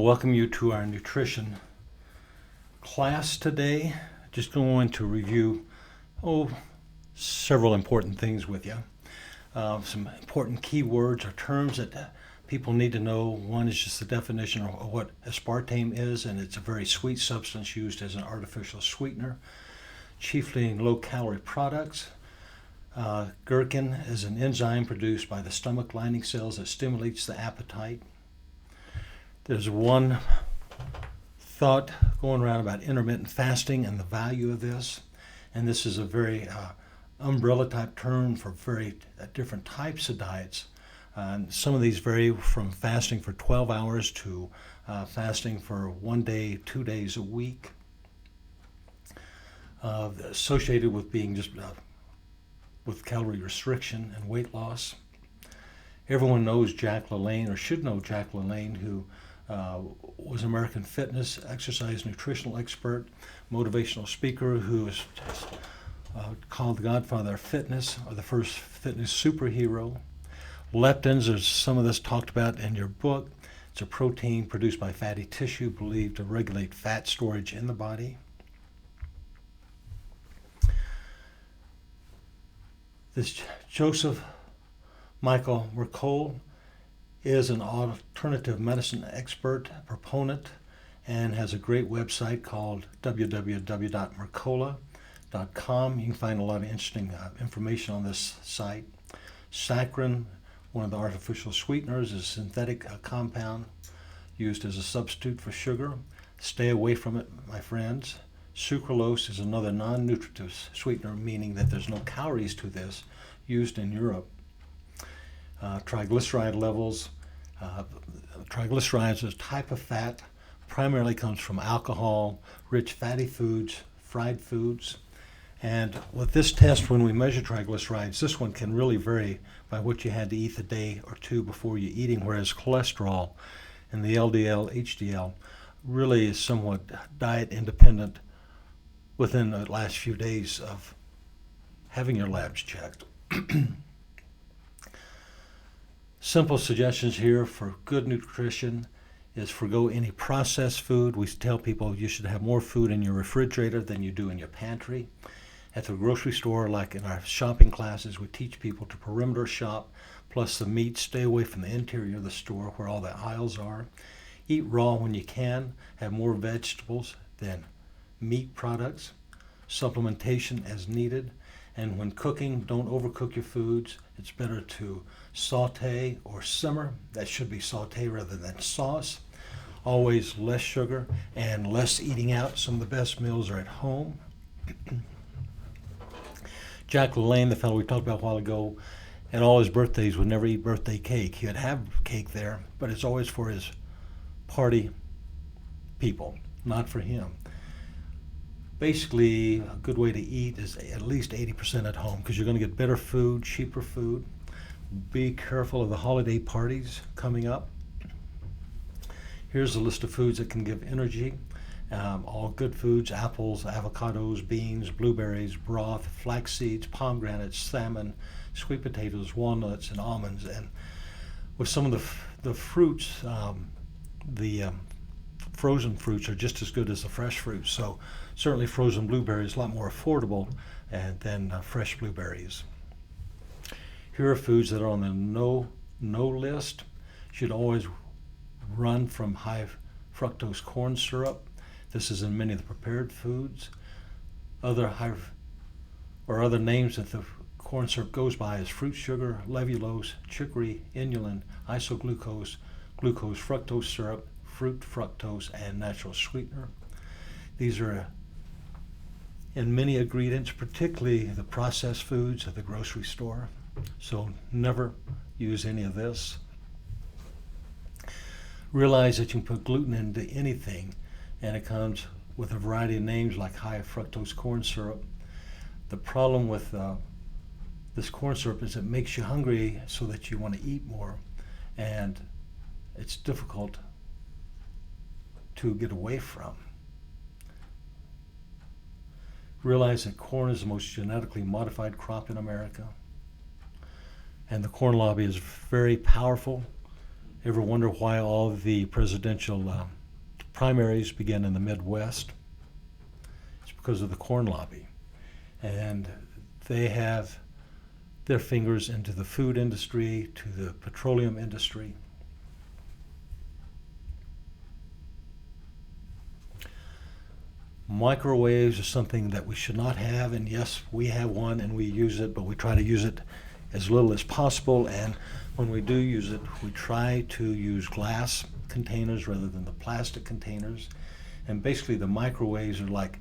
welcome you to our nutrition class today. Just going to review several important things with you. Some important keywords or terms that people need to know. One is just the definition of what aspartame is, and it's a very sweet substance used as an artificial sweetener, chiefly in low-calorie products. Gherkin is an enzyme produced by the stomach lining cells that stimulates the appetite. There's one thought going around about intermittent fasting and the value of this, and this is a very umbrella type term for very different types of diets. Some of these vary from fasting for 12 hours to fasting for 1 day, 2 days a week, associated with being just with calorie restriction and weight loss. Everyone knows Jack LaLanne, or should know Jack LaLanne, who was an American fitness, exercise, nutritional expert, motivational speaker who is called the Godfather of Fitness, or the first fitness superhero. Leptins, there's some of this talked about in your book. It's a protein produced by fatty tissue believed to regulate fat storage in the body. This Joseph Michael Mercola is an alternative medicine expert, proponent, and has a great website called www.mercola.com. You can find a lot of interesting information on this site. Saccharin, one of the artificial sweeteners, is a synthetic compound used as a substitute for sugar. Stay away from it, my friends. Sucralose is another non-nutritive sweetener, meaning that there's no calories to this, used in Europe. Triglyceride levels. Triglycerides is a type of fat, primarily comes from alcohol, rich fatty foods, fried foods. And with this test, when we measure triglycerides, this one can really vary by what you had to eat the day or two before you're eating, whereas cholesterol and the LDL, HDL really is somewhat diet independent within the last few days of having your labs checked. Simple suggestions here for good nutrition is forgo any processed food. We tell people you should have more food in your refrigerator than you do in your pantry. At the grocery store, like in our shopping classes, we teach people to perimeter shop, plus the meat. Stay away from the interior of the store where all the aisles are. Eat raw when you can. Have more vegetables than meat products. Supplementation as needed. And when cooking, don't overcook your foods. It's better to saute or simmer. That should be saute rather than sauce. Always less sugar and less eating out. Some of the best meals are at home. Jack LaLanne, the fellow we talked about a while ago, at all his birthdays would never eat birthday cake. He would have cake there, but it's always for his party people, not for him. Basically, a good way to eat is at least 80% at home, because you're going to get better food, cheaper food. Be careful of the holiday parties coming up. Here's a list of foods that can give energy. All good foods: apples, avocados, beans, blueberries, broth, flax seeds, pomegranates, salmon, sweet potatoes, walnuts, and almonds. And with some of the fruits, the frozen fruits are just as good as the fresh fruits. So certainly frozen blueberries are a lot more affordable than fresh blueberries. Here are foods that are on the no list. Should always run from high fructose corn syrup. This is in many of the prepared foods. Other names that the corn syrup goes by is fruit sugar, levulose, chicory, inulin, isoglucose, glucose fructose syrup, fruit fructose, and natural sweetener. These are in many ingredients, particularly the processed foods at the grocery store. So never use any of this. Realize that you can put gluten into anything, and it comes with a variety of names like high fructose corn syrup. The problem with this corn syrup is it makes you hungry so that you want to eat more, and it's difficult to get away from. Realize that corn is the most genetically modified crop in America, and the corn lobby is very powerful Ever wonder why all the presidential primaries begin in the Midwest? It's because of the corn lobby. And they have their fingers into the food industry, to the petroleum industry. Microwaves are something that we should not have, and yes, we have one and we use it, but we try to use it as little as possible, and when we do use it, we try to use glass containers rather than the plastic containers. And basically the microwaves are like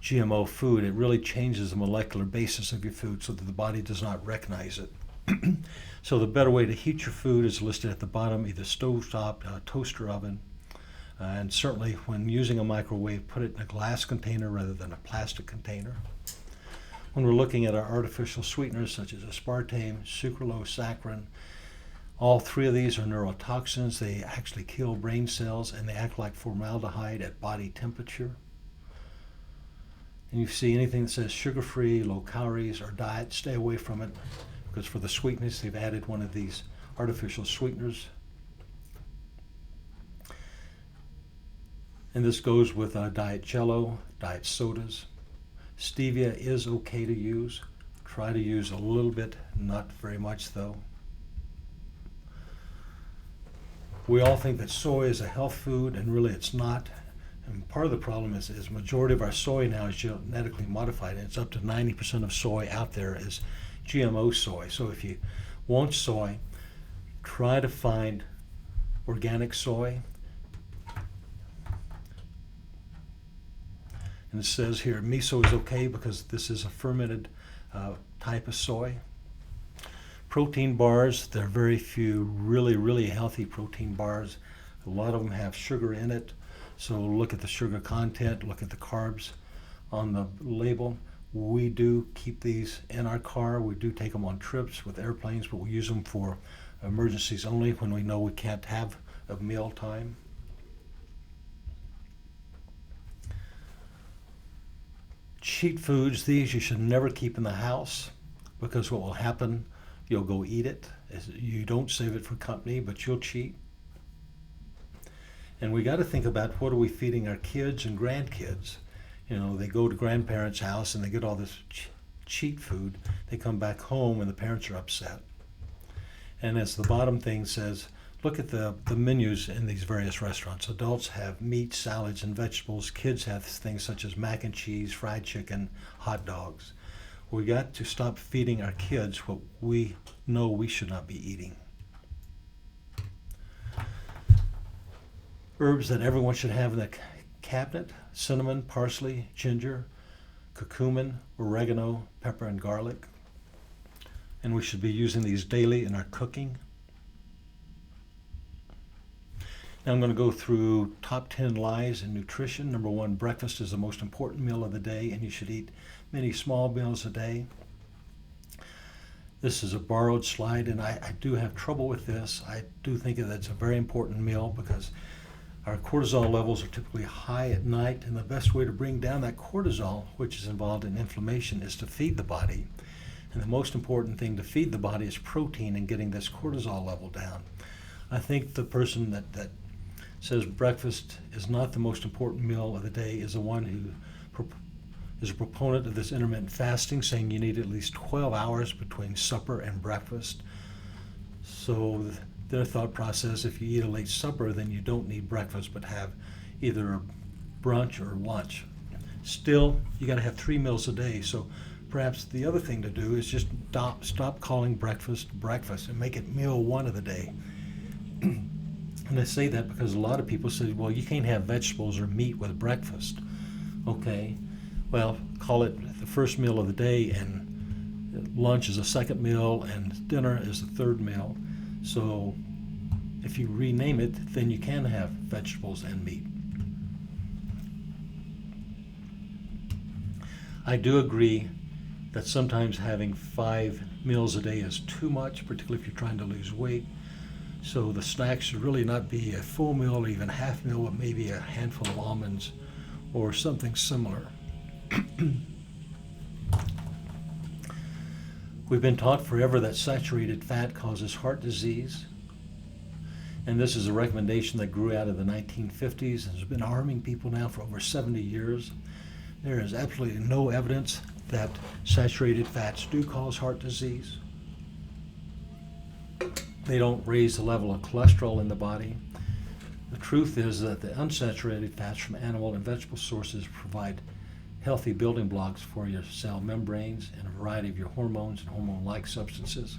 GMO food. It really changes the molecular basis of your food so that the body does not recognize it. So the better way to heat your food is listed at the bottom, either stovetop, toaster oven, and certainly when using a microwave, put it in a glass container rather than a plastic container. When we're looking at our artificial sweeteners such as aspartame, sucralose, saccharin, all three of these are neurotoxins. They actually kill brain cells and they act like formaldehyde at body temperature. And you see anything that says sugar-free, low calories, or diet, stay away from it, because for the sweetness they've added one of these artificial sweeteners. And this goes with diet jello, diet sodas. Stevia is okay to use. Try to use a little bit, not very much though. We all think that soy is a health food, and really it's not. And part of the problem is majority of our soy now is genetically modified, and it's up to 90% of soy out there is GMO soy. So if you want soy, try to find organic soy. And it says here, miso is okay because this is a fermented type of soy. Protein bars, there are very few really healthy protein bars. A lot of them have sugar in it. So look at the sugar content, look at the carbs on the label. We do keep these in our car. We do take them on trips with airplanes, but we use them for emergencies only when we know we can't have a meal time. Cheat foods, these you should never keep in the house, because what will happen, you'll go eat it. You don't save it for company, but you'll cheat. And we got to think about what are we feeding our kids and grandkids. You know, they go to grandparents' house and they get all this cheat food. They come back home and the parents are upset. And as the bottom thing says, look at the menus in these various restaurants. Adults have meat, salads, and vegetables. Kids have things such as mac and cheese, fried chicken, hot dogs. We got to stop feeding our kids what we know we should not be eating. Herbs that everyone should have in the cabinet: cinnamon, parsley, ginger, curcumin, oregano, pepper, and garlic. And we should be using these daily in our cooking. Now I'm going to go through top 10 lies in nutrition. Number 1, breakfast is the most important meal of the day, and you should eat many small meals a day. This is a borrowed slide, and I do have trouble with this. I do think that it's a very important meal because our cortisol levels are typically high at night, and the best way to bring down that cortisol, which is involved in inflammation, is to feed the body. And the most important thing to feed the body is protein and getting this cortisol level down. I think the person that says breakfast is not the most important meal of the day is the one who is a proponent of this intermittent fasting, saying you need at least 12 hours between supper and breakfast. So their thought process, if you eat a late supper, then you don't need breakfast, but have either a brunch or lunch. Still, you got to have 3 meals a day. So perhaps the other thing to do is just stop calling breakfast and make it meal 1 of the day. And I say that because a lot of people say, well, you can't have vegetables or meat with breakfast. Okay, well, call it the first meal of the day, and lunch is a second meal, and dinner is the third meal. So if you rename it, then you can have vegetables and meat. I do agree that sometimes having 5 meals a day is too much, particularly if you're trying to lose weight. So the snack should really not be a full meal or even half meal, but maybe a handful of almonds or something similar. We've been taught forever that saturated fat causes heart disease. And this is a recommendation that grew out of the 1950s and has been harming people now for over 70 years. There is absolutely no evidence that saturated fats do cause heart disease. They don't raise the level of cholesterol in the body. The truth is that the unsaturated fats from animal and vegetable sources provide healthy building blocks for your cell membranes and a variety of your hormones and hormone-like substances.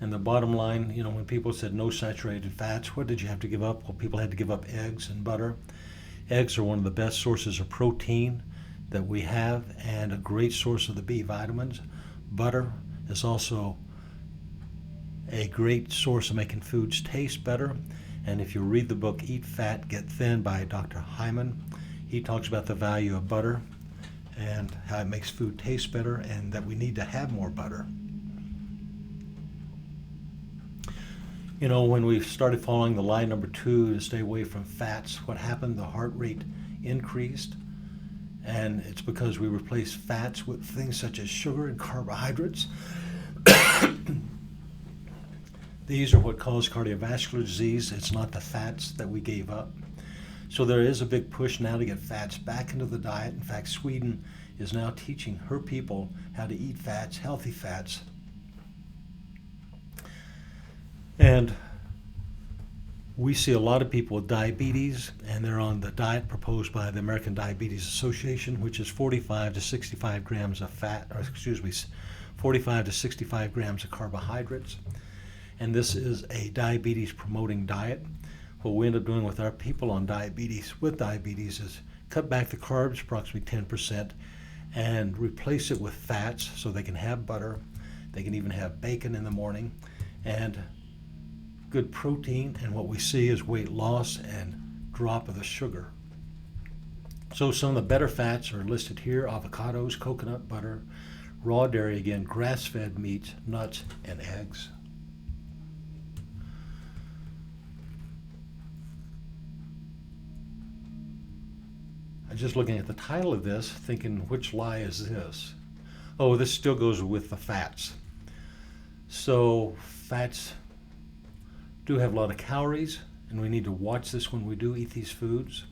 And the bottom line, when people said no saturated fats, what did you have to give up? Well, people had to give up eggs and butter. Eggs are one of the best sources of protein that we have and a great source of the B vitamins. Butter is also a great source of making foods taste better. And if you read the book Eat Fat, Get Thin by Dr. Hyman, he talks about the value of butter and how it makes food taste better and that we need to have more butter. When we started following the lie number 2 to stay away from fats, what happened? The heart rate increased. And it's because we replaced fats with things such as sugar and carbohydrates. These are what cause cardiovascular disease. It's not the fats that we gave up. So there is a big push now to get fats back into the diet. In fact, Sweden is now teaching her people how to eat fats, healthy fats. And we see a lot of people with diabetes, and they're on the diet proposed by the American Diabetes Association, which is 45 to 65 grams of fat, 45 to 65 grams of carbohydrates. And this is a diabetes promoting diet. What we end up doing with our people on diabetes, is cut back the carbs approximately 10% and replace it with fats so they can have butter. They can even have bacon in the morning and good protein, and what we see is weight loss and drop of the sugar. So some of the better fats are listed here: avocados, coconut butter, raw dairy, again, grass-fed meats, nuts, and eggs. I'm just looking at the title of this, thinking, which lie is this? Oh, this still goes with the fats. So fats do have a lot of calories, and we need to watch this when we do eat these foods.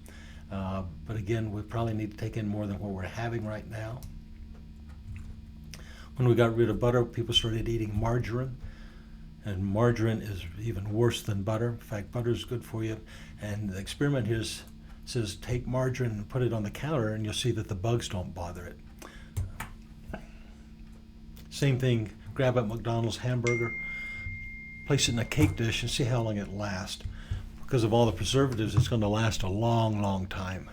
But again, we probably need to take in more than what we're having right now. When we got rid of butter, people started eating margarine, and margarine is even worse than butter. In fact, butter is good for you. And the experiment here says take margarine and put it on the counter, and you'll see that the bugs don't bother it. Same thing, grab a McDonald's hamburger, place it in a cake dish and see how long it lasts. Because of all the preservatives, it's going to last a long, long time.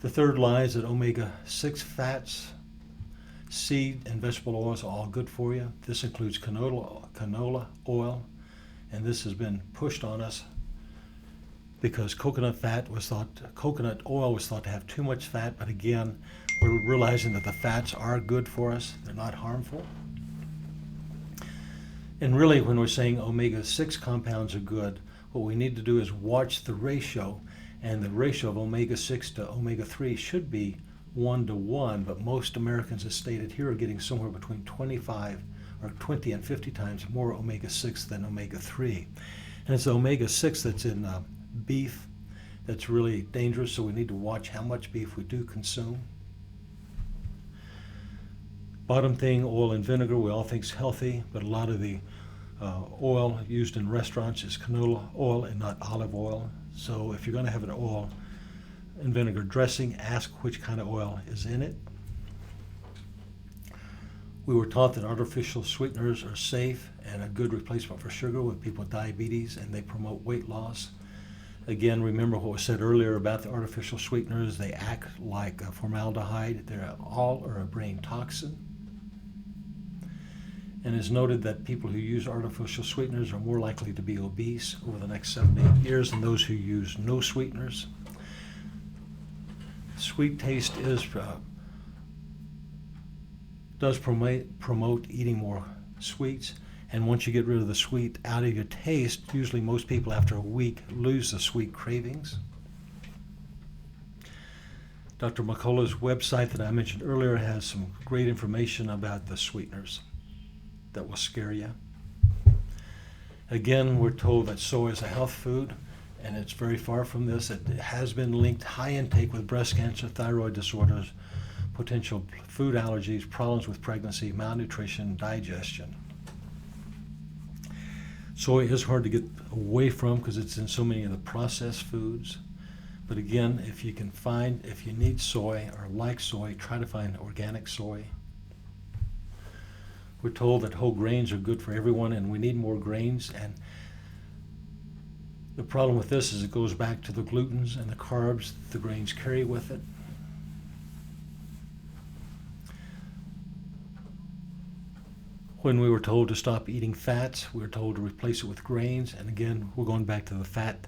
The third lie is that omega-6 fats, seed, and vegetable oils are all good for you. This includes canola oil, and this has been pushed on us because coconut oil was thought to have too much fat, but again, we're realizing that the fats are good for us. They're not harmful. And really, when we're saying omega-6 compounds are good, what we need to do is watch the ratio, and the ratio of omega-6 to omega-3 should be 1-to-1, but most Americans, as stated here, are getting somewhere between 20 and 50 times more omega-6 than omega-3. And it's the omega-6 that's in beef that's really dangerous, so we need to watch how much beef we do consume. Bottom thing, oil and vinegar, we all think is healthy, but a lot of the oil used in restaurants is canola oil and not olive oil. So if you're going to have an oil and vinegar dressing, ask which kind of oil is in it. We were taught that artificial sweeteners are safe and a good replacement for sugar with people with diabetes, and they promote weight loss. Again, remember what was said earlier about the artificial sweeteners. They act like formaldehyde. They all are a brain toxin. And it's noted that people who use artificial sweeteners are more likely to be obese over the next 7 to 8 years than those who use no sweeteners. Sweet taste does promote eating more sweets, And once you get rid of the sweet out of your taste, usually most people after a week lose the sweet cravings. Dr. McCullough's website that I mentioned earlier has some great information about the sweeteners that will scare you. Again, we're told that soy is a health food, and it's very far from this. It has been linked high intake with breast cancer, thyroid disorders, potential food allergies, problems with pregnancy, malnutrition, digestion. Soy is hard to get away from because it's in so many of the processed foods. But again, if you need soy or like soy, try to find organic soy. We're told that whole grains are good for everyone and we need more grains. And the problem with this is it goes back to the glutens and the carbs the grains carry with it. When we were told to stop eating fats, we were told to replace it with grains. And again, we're going back to the fat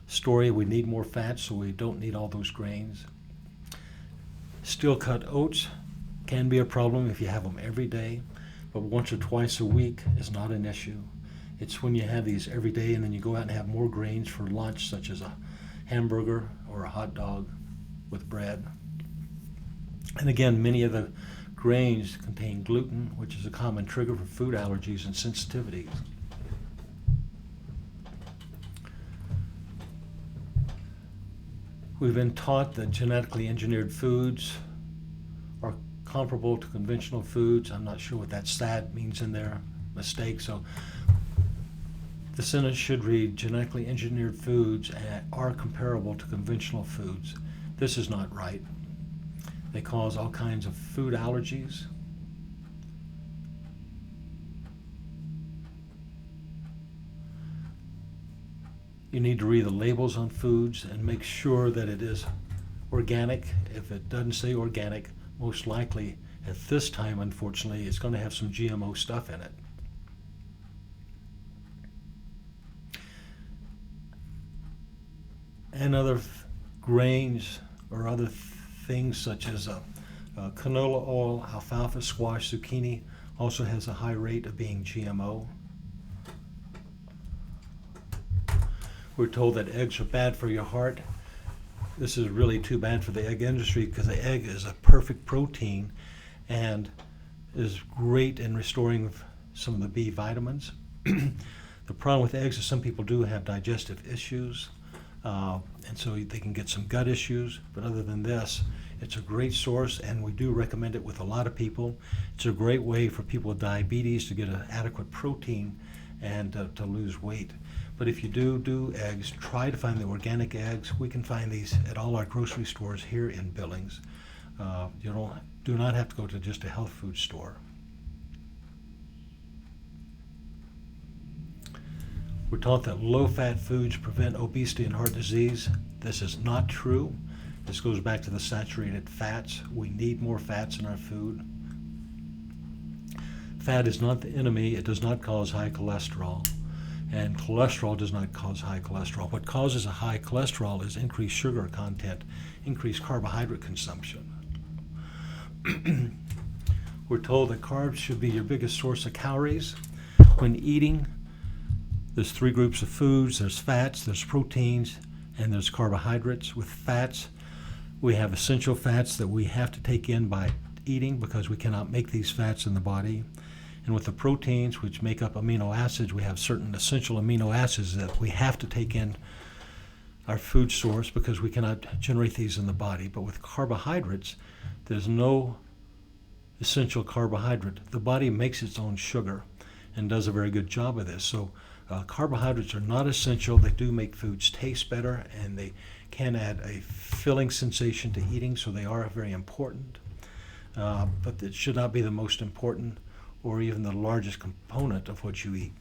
story. We need more fat, so we don't need all those grains. Steel cut oats can be a problem if you have them every day, but once or twice a week is not an issue. It's when you have these every day and then you go out and have more grains for lunch, such as a hamburger or a hot dog with bread. And again, many of the grains contain gluten, which is a common trigger for food allergies and sensitivities. We've been taught that genetically engineered foods are comparable to conventional foods. I'm not sure what that "sad" means in their mistake. So the sentence should read, genetically engineered foods are comparable to conventional foods. This is not right. They cause all kinds of food allergies. You need to read the labels on foods and make sure that it is organic. If it doesn't say organic, most likely at this time, unfortunately, it's going to have some GMO stuff in it. And other grains or other things such as canola oil, alfalfa, squash, zucchini also has a high rate of being GMO. We're told that eggs are bad for your heart. This is really too bad for the egg industry because the egg is a perfect protein and is great in restoring some of the B vitamins. The problem with eggs is some people do have digestive issues, and so they can get some gut issues. But other than this, it's a great source, and we do recommend it with a lot of people. It's a great way for people with diabetes to get an adequate protein and to lose weight. But if you do eggs, try to find the organic eggs. We can find these at all our grocery stores here in Billings. You do not have to go to just a health food store. We're taught that low-fat foods prevent obesity and heart disease. This is not true. This goes back to the saturated fats. We need more fats in our food. Fat is not the enemy. It does not cause high cholesterol. And cholesterol does not cause high cholesterol. What causes a high cholesterol is increased sugar content, increased carbohydrate consumption. We're told that carbs should be your biggest source of calories. When eating, there's three groups of foods. There's fats, there's proteins, and there's carbohydrates. With fats, we have essential fats that we have to take in by eating because we cannot make these fats in the body. And with the proteins, which make up amino acids, we have certain essential amino acids that we have to take in our food source because we cannot generate these in the body. But with carbohydrates, there's no essential carbohydrate. The body makes its own sugar and does a very good job of this. So carbohydrates are not essential. They do make foods taste better, and they can add a filling sensation to eating, so they are very important. But it should not be the most important or even the largest component of what you eat.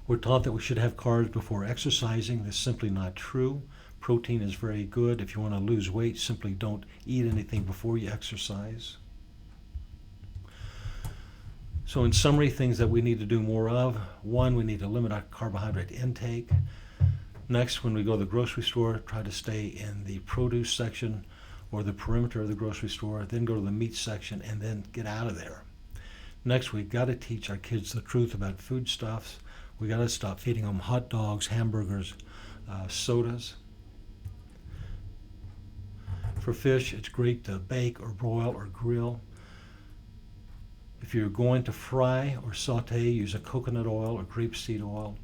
We're taught that we should have carbs before exercising. That's simply not true. Protein is very good. If you want to lose weight, simply don't eat anything before you exercise. So in summary, things that we need to do more of. One, we need to limit our carbohydrate intake. Next, when we go to the grocery store, try to stay in the produce section or the perimeter of the grocery store, then go to the meat section, and then get out of there. Next, we've got to teach our kids the truth about foodstuffs. We got to stop feeding them hot dogs, hamburgers, sodas. For fish, it's great to bake or broil or grill. If you're going to fry or saute, use a coconut oil or grapeseed oil.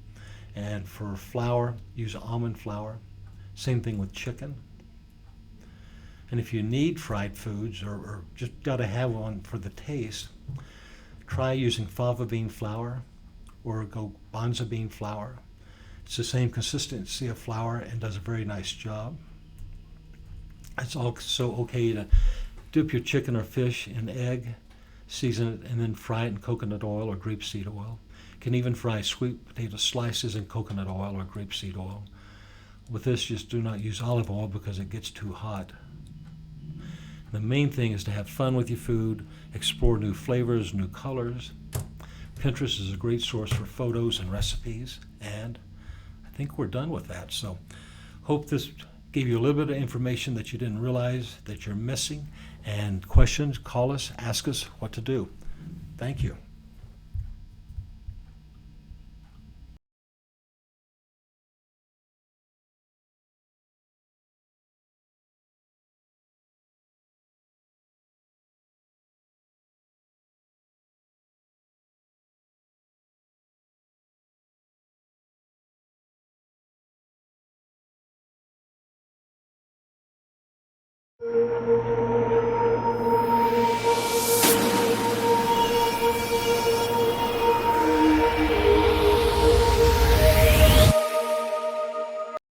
And for flour, use almond flour. Same thing with chicken. And if you need fried foods or just got to have one for the taste, try using fava bean flour or go bonza bean flour. It's the same consistency of flour and does a very nice job. It's also okay to dip your chicken or fish in egg, season it, and then fry it in coconut oil or grapeseed oil. You can even fry sweet potato slices in coconut oil or grapeseed oil. With this, just do not use olive oil because it gets too hot. The main thing is to have fun with your food, explore new flavors, new colors. Pinterest is a great source for photos and recipes, and I think we're done with that. So hope this gave you a little bit of information that you didn't realize that you're missing. And questions, call us, ask us what to do. Thank you.